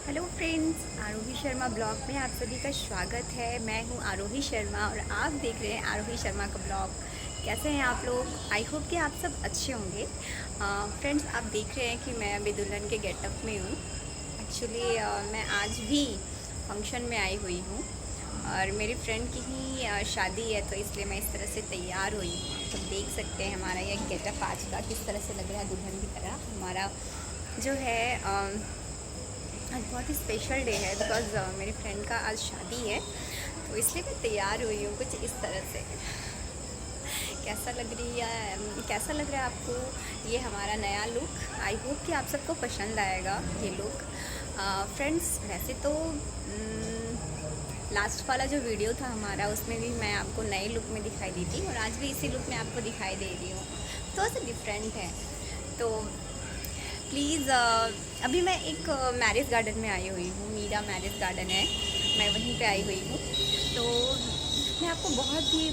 Hello friends, आरोही Sharma blog में आप सभी का स्वागत है। मैं हूं आरोही शर्मा और आप देख रहे हैं आरोही शर्मा का ब्लॉग। कैसे हैं आप लोग? आई होप कि आप सब अच्छे होंगे। फ्रेंड्स, आप देख रहे हैं कि मैं अभी दुल्हन के गेटअप में हूं। एक्चुअली मैं आज भी फंक्शन में आई हुई हूं और मेरी फ्रेंड की ही शादी है, तो इसलिए मैं इस तरह से तैयार हुई हूँ। आप सब देख सकते हैं हमारा यह गेटअप आज का किस तरह से लग रहा है दुल्हन की तरह। हमारा जो है आज बहुत ही स्पेशल डे है बिकॉज़ मेरी फ्रेंड का आज शादी है, तो इसलिए मैं तैयार हुई हूँ कुछ इस तरह से। कैसा लग रही है, कैसा लग रहा है आपको ये हमारा नया लुक? आई होप कि आप सबको पसंद आएगा ये लुक। फ्रेंड्स, वैसे तो लास्ट वाला जो वीडियो था हमारा, उसमें भी मैं आपको नए लुक में दिखाई दी थी और आज भी इसी लुक में आपको दिखाई दे रही हूँ। थोड़ा सा डिफरेंट है। तो प्लीज़ अभी मैं एक मैरिज गार्डन में आई हुई हूँ। मीरा मैरिज गार्डन है, मैं वहीं पे आई हुई हूँ। तो मैं आपको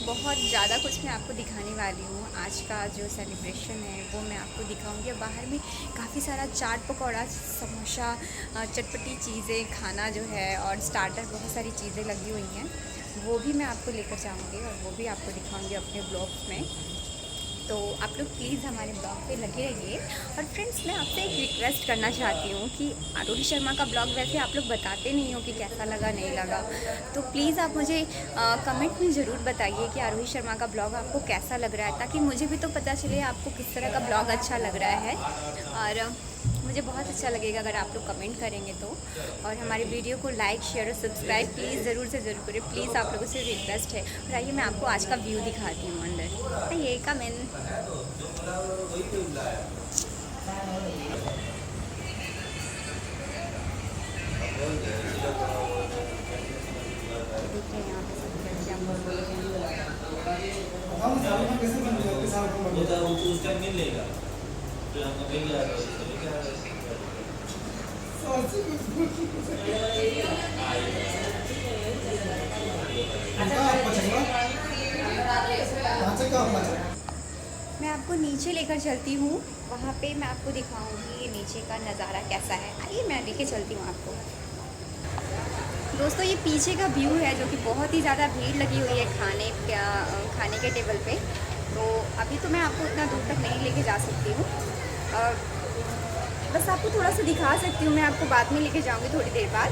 बहुत ज़्यादा कुछ मैं आपको दिखाने वाली हूँ। आज का जो सेलिब्रेशन है वो मैं आपको दिखाऊंगी। बाहर में काफ़ी सारा चाट पकौड़ा, समोसा, चटपटी चीज़ें, खाना जो है और स्टार्टर, बहुत सारी चीज़ें लगी हुई हैं। वो भी मैं आपको लेकर जाऊँगी और वो भी आपको दिखाऊँगी अपने ब्लॉग्स में। तो आप लोग प्लीज़ हमारे ब्लॉग पे लगे रहिए। और फ्रेंड्स, मैं आपसे एक रिक्वेस्ट करना चाहती हूँ कि आरोही शर्मा का ब्लॉग वैसे आप लोग बताते नहीं हो कि कैसा लगा नहीं लगा, तो प्लीज़ आप मुझे कमेंट में ज़रूर बताइए कि आरोही शर्मा का ब्लॉग आपको कैसा लग रहा है, ताकि मुझे भी तो पता चले आपको किस तरह का ब्लॉग अच्छा लग रहा है। और मुझे बहुत अच्छा लगेगा अगर आप लोग कमेंट करेंगे तो। और हमारी वीडियो को लाइक, शेयर और सब्सक्राइब प्लीज़ ज़रूर से ज़रूर करें। प्लीज़ आप लोगों से रिक्वेस्ट है। और आइए मैं आपको आज का व्यू दिखाती हूँ अंदर। आइए, कम इन। देखिए यहाँ पे सब लड़कियाँ बोल रही मैं आपको नीचे लेकर चलती हूँ। वहाँ पे मैं आपको दिखाऊंगी ये नीचे का नज़ारा कैसा है। आइए मैं लेके चलती हूँ आपको। दोस्तों, ये पीछे का व्यू है जो कि बहुत ही ज़्यादा भीड़ लगी हुई है खाने के टेबल पे। तो अभी तो मैं आपको इतना दूर तक नहीं लेके जा सकती हूँ। बस आपको थोड़ा सा दिखा सकती हूँ। मैं आपको बाद में लेके जाऊँगी थोड़ी देर बाद।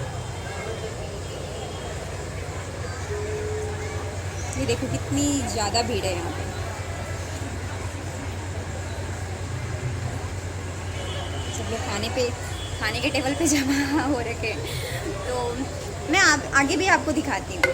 ये देखो कितनी ज़्यादा भीड़ है यहाँ पे। सब लोग खाने के टेबल पे जमा हो रखे। तो मैं आगे भी आपको दिखाती हूँ।